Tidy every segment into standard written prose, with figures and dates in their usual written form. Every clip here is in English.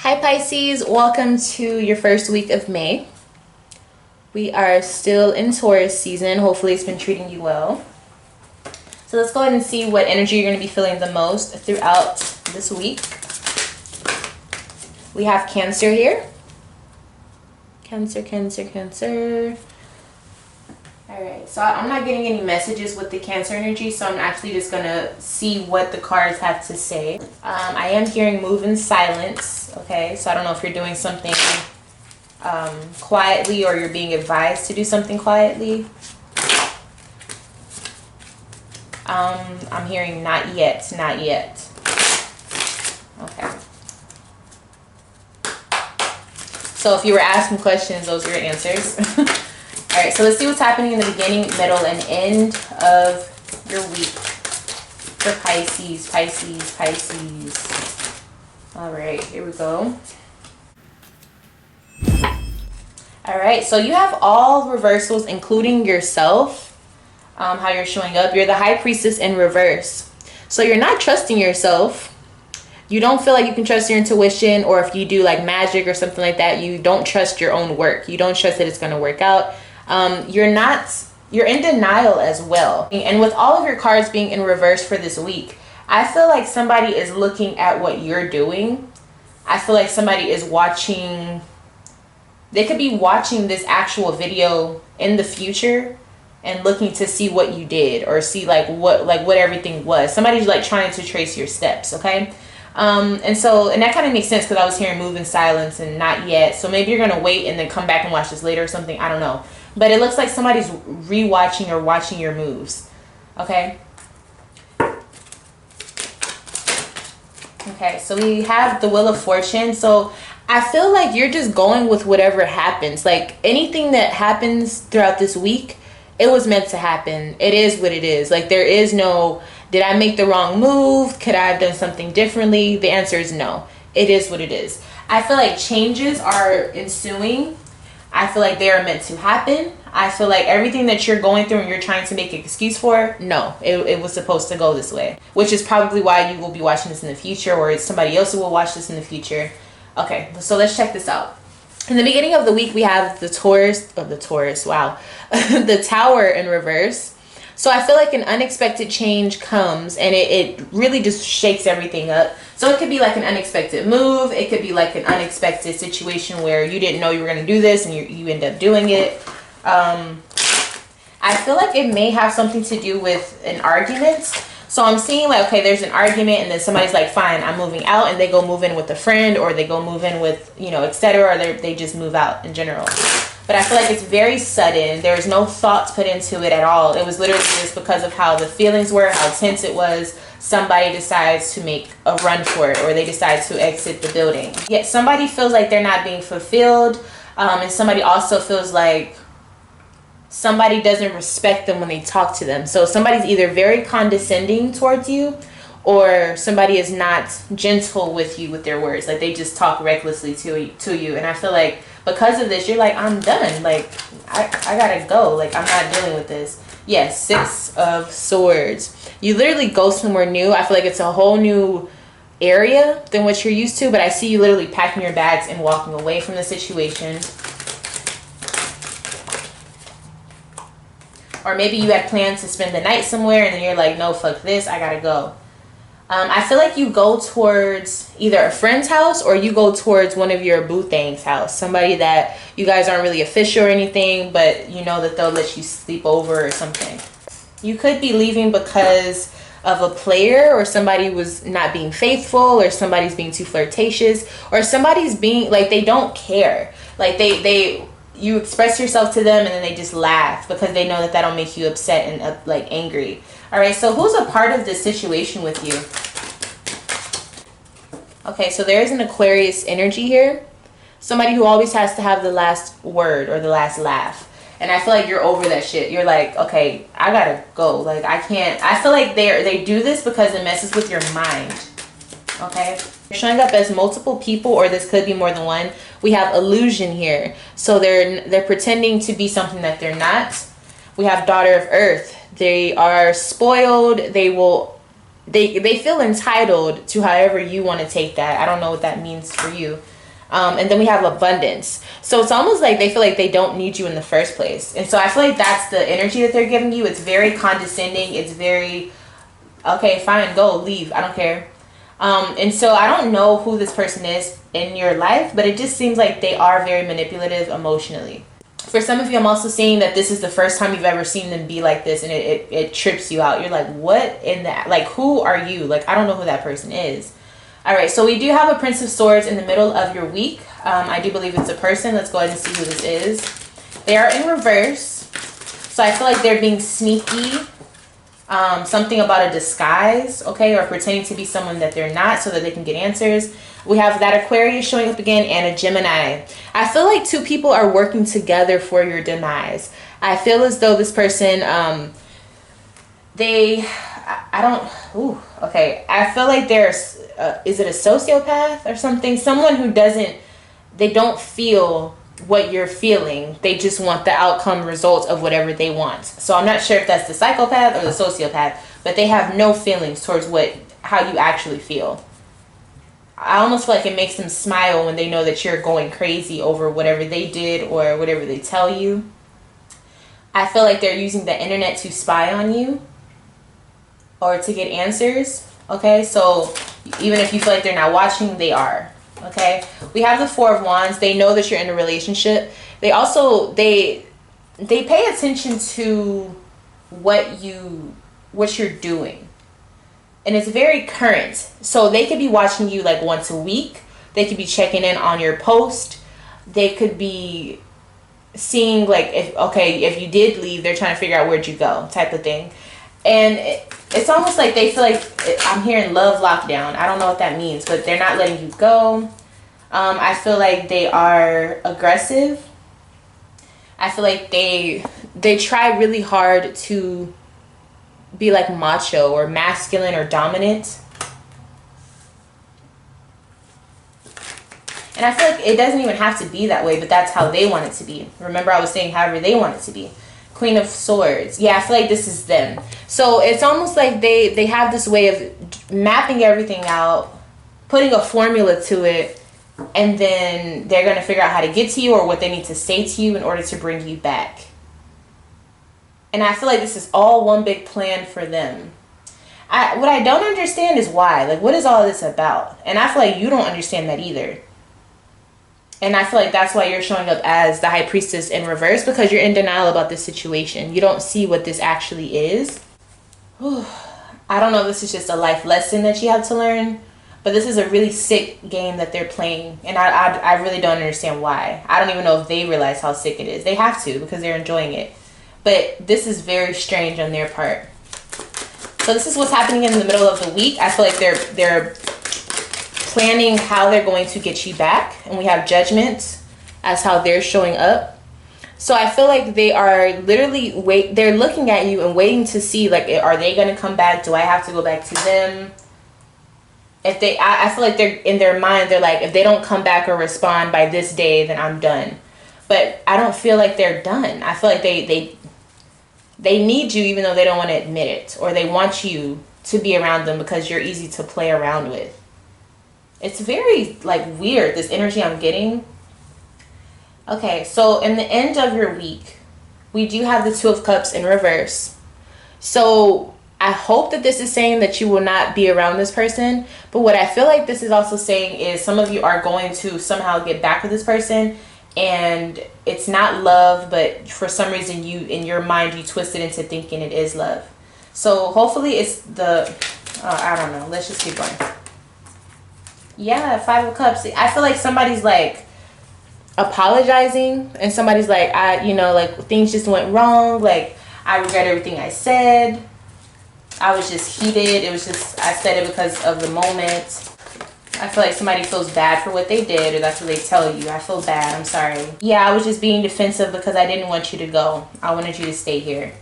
Hi Pisces, welcome to your first week of May. We are still in Taurus season. Hopefully it's been treating you well. So let's go ahead and see what energy you're going to be feeling the most throughout this week. We have Cancer here. Cancer. Alright, so I'm not getting any messages with the Cancer energy, so I'm actually just going to see what the cards have to say. I am hearing move in silence, okay? So I don't know if you're doing something quietly or you're being advised to do something quietly. I'm hearing not yet. Okay. So if you were asking questions, those are your answers. All right, so let's see what's happening in the beginning, middle, and end of your week for Pisces. All right, here we go. All right, so you have all reversals, including yourself, how you're showing up. You're the High Priestess in reverse. So you're not trusting yourself. You don't feel like you can trust your intuition, or if you do like magic or something like that, you don't trust your own work. You don't trust that it's going to work out. You're in denial as well. And with all of your cards being in reverse for this week, I feel like somebody is looking at what you're doing. I feel like somebody is watching. They could be watching this actual video in the future and looking to see what you did, or see like what everything was. Somebody's like trying to trace your steps, okay? And that kind of makes sense because I was hearing move in silence and not yet. So maybe you're gonna wait and then come back and watch this later or something. I don't know. But it looks like somebody's rewatching or watching your moves. Okay. Okay, so we have the Wheel of Fortune. So I feel like you're just going with whatever happens. Like anything that happens throughout this week, it was meant to happen. It is what it is. Like there is no, did I make the wrong move? Could I have done something differently? The answer is no. It is what it is. I feel like changes are ensuing. I feel like they are meant to happen. I feel like everything that you're going through and you're trying to make an excuse for, no, it was supposed to go this way. Which is probably why you will be watching this in the future, or somebody else who will watch this in the future. Okay, so let's check this out. In the beginning of the week, we have the Tower in reverse. So I feel like an unexpected change comes and it really just shakes everything up. So it could be like an unexpected move. It could be like an unexpected situation where you didn't know you were going to do this and you end up doing it. I feel like it may have something to do with an argument. So I'm seeing like, okay, there's an argument and then somebody's like, fine, I'm moving out, and they go move in with a friend, or they go move in with, etc., or they just move out in general. But I feel like it's very sudden. There's no thoughts put into it at all. It was literally just because of how the feelings were, how tense it was. Somebody decides to make a run for it, or they decide to exit the building. Yet somebody feels like they're not being fulfilled. And somebody also feels like somebody doesn't respect them when they talk to them. So somebody's either very condescending towards you, or somebody is not gentle with you with their words. Like they just talk recklessly to you. And I feel like because of this, you're like, I'm done. Like, I gotta go. Like, I'm not dealing with this. Yes, Six of Swords. You literally go somewhere new. I feel like it's a whole new area than what you're used to. But I see you literally packing your bags and walking away from the situation. Or maybe you had planned to spend the night somewhere and then you're like, no, fuck this. I gotta go. I feel like you go towards either a friend's house or you go towards one of your boo thang's house. Somebody that you guys aren't really official or anything, but you know that they'll let you sleep over or something. You could be leaving because of a player, or somebody was not being faithful, or somebody's being too flirtatious, or somebody's being like, they don't care. Like you express yourself to them and then they just laugh because they know that that'll make you upset and like angry. All right, so who's a part of this situation with you? Okay, so there is an Aquarius energy here. Somebody who always has to have the last word or the last laugh. And I feel like you're over that shit. You're like, okay, I gotta go. Like, I can't. I feel like they do this because it messes with your mind. Okay? You're showing up as multiple people, or this could be more than one. We have illusion here. So they're pretending to be something that they're not. We have Daughter of Earth. They are spoiled. They will they feel entitled to however you want to take that. I don't know what that means for you. And then we have abundance. So it's almost like they feel like they don't need you in the first place. And so I feel like that's the energy that they're giving you. It's very condescending. It's very, okay, fine, go, leave. I don't care. And so I don't know who this person is in your life, but it just seems like they are very manipulative emotionally. For some of you, I'm also seeing that this is the first time you've ever seen them be like this, and it trips you out. You're like, what in that? Like, who are you? Like, I don't know who that person is. All right, so we do have a Prince of Swords in the middle of your week. I do believe it's a person. Let's go ahead and see who this is. They are in reverse. So I feel like they're being sneaky. Something about a disguise, okay, or pretending to be someone that they're not so that they can get answers. We have that Aquarius showing up again and a Gemini. I feel like two people are working together for your demise. I feel as though this person, I feel like there's, is it a sociopath or something? Someone who they don't feel what you're feeling. They just want the outcome result of whatever they want. So I'm not sure if that's the psychopath or the sociopath, but they have no feelings towards how you actually feel. I almost feel like it makes them smile when they know that you're going crazy over whatever they did or whatever they tell you. I feel like they're using the internet to spy on you or to get answers. Okay, so even if you feel like they're not watching, they are. Okay, we have the Four of Wands. They know that you're in a relationship. They also they pay attention to what you're doing, and it's very current. So they could be watching you like once a week. They could be checking in on your post. They could be seeing like if you did leave, they're trying to figure out where'd you go, type of thing. And it's almost like they feel like I'm hearing love lockdown. I don't know what that means, but they're not letting you go. I feel like they are aggressive. I feel like they try really hard to be like macho or masculine or dominant. And I feel like it doesn't even have to be that way, but that's how they want it to be. Remember, I was saying however they want it to be. Queen of Swords. Yeah, I feel like this is them. So it's almost like they have this way of mapping everything out, putting a formula to it, and then they're going to figure out how to get to you or what they need to say to you in order to bring you back. And I feel like this is all one big plan for them. What I don't understand is why. Like, what is all this about? And I feel like you don't understand that either. And I feel like that's why you're showing up as the High Priestess in reverse, because you're in denial about this situation. You don't see what this actually is. Whew. I don't know if this is just a life lesson that you have to learn, but this is a really sick game that they're playing. And I really don't understand why. I don't even know if they realize how sick it is. They have to, because they're enjoying it. But this is very strange on their part. So this is what's happening in the middle of the week. I feel like they're planning how they're going to get you back, and we have Judgment as how they're showing up. So I feel like they are literally they're looking at you and waiting to see, like, are they going to come back? Do I have to go back to them? If I feel like they're in their mind, they're like, if they don't come back or respond by this day, then I'm done. But I don't feel like they're done. I feel like they need you, even though they don't want to admit it, or they want you to be around them because you're easy to play around with. It's very, like, weird, this energy I'm getting. Okay, so in the end of your week, we do have the Two of Cups in reverse. So I hope that this is saying that you will not be around this person. But what I feel like this is also saying is some of you are going to somehow get back with this person. And it's not love, but for some reason in your mind, you twist it into thinking it is love. So hopefully it's I don't know. Let's just keep going. Yeah, Five of Cups. I feel like somebody's like apologizing, and somebody's like, like things just went wrong. Like, I regret everything I said. I was just heated. It was just, I said it because of the moment. I feel like somebody feels bad for what they did, or that's what they tell you. I feel bad. I'm sorry. Yeah, I was just being defensive because I didn't want you to go. I wanted you to stay here.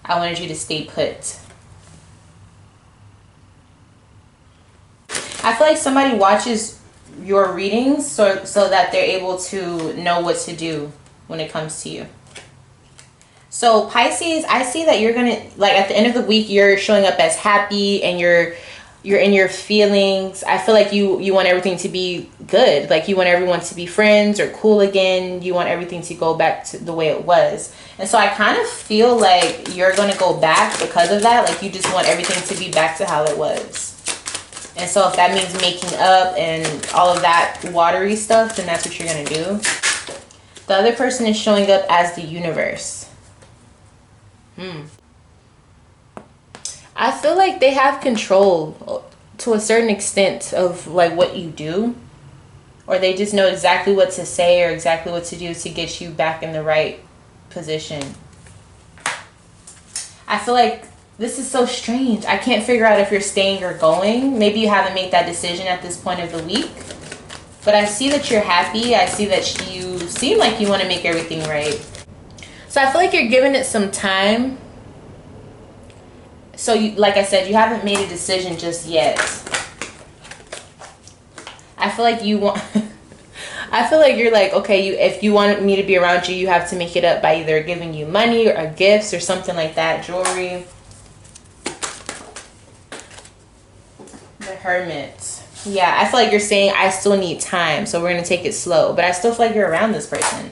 I wanted you to stay put. I feel like somebody watches your readings so that they're able to know what to do when it comes to you. So Pisces, I see that you're going to, like, at the end of the week, you're showing up as happy, and you're you're in your feelings. I feel like you want everything to be good. Like you want everyone to be friends or cool again. You want everything to go back to the way it was. And so I kind of feel like you're going to go back because of that. Like you just want everything to be back to how it was. And so if that means making up and all of that watery stuff, then that's what you're going to do. The other person is showing up as the universe. I feel like they have control to a certain extent of like what you do, or they just know exactly what to say or exactly what to do to get you back in the right position. I feel like this is so strange. I can't figure out if you're staying or going. Maybe you haven't made that decision at this point of the week, but I see that you're happy. I see that you seem like you want to make everything right. So I feel like you're giving it some time. So you, like I said, you haven't made a decision just yet. I feel like you want I feel like you're like, okay, if you want me to be around you, you have to make it up by either giving you money or gifts or something like that, jewelry. The Hermit. Yeah, I feel like you're saying I still need time, so we're going to take it slow. But I still feel like you're around this person.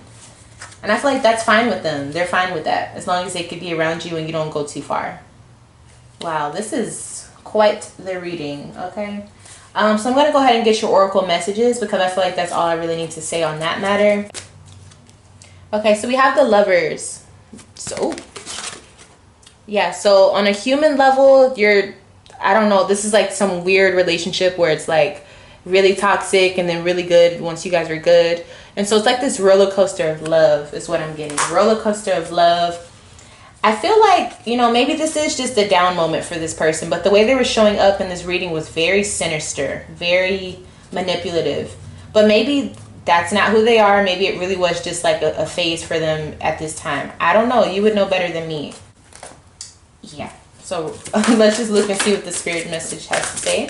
And I feel like that's fine with them. They're fine with that, as long as they could be around you and you don't go too far. Wow, this is quite the reading, okay? So I'm going to go ahead and get your oracle messages because I feel like that's all I really need to say on that matter. Okay, so we have the Lovers. So, yeah, so on a human level, I don't know, this is like some weird relationship where it's like really toxic and then really good once you guys are good. And so it's like this roller coaster of love is what I'm getting. Roller coaster of love. I feel like, maybe this is just a down moment for this person, but the way they were showing up in this reading was very sinister, very manipulative. But maybe that's not who they are. Maybe it really was just like a phase for them at this time. I don't know. You would know better than me. Yeah. So let's just look and see what the spirit message has to say.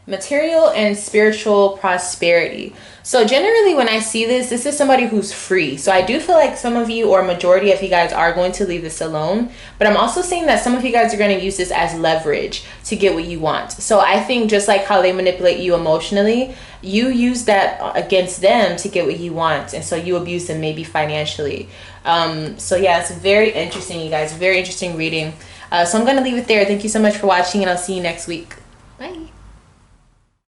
Material and spiritual prosperity. So generally when I see this is somebody who's free. So I do feel like some of you, or majority of you guys, are going to leave this alone. But I'm also seeing that some of you guys are going to use this as leverage to get what you want. So I think just like how they manipulate you emotionally, you use that against them to get what you want. And so you abuse them maybe financially. So yeah, it's very interesting, you guys. Very interesting reading. So I'm going to leave it there. Thank you so much for watching, and I'll see you next week.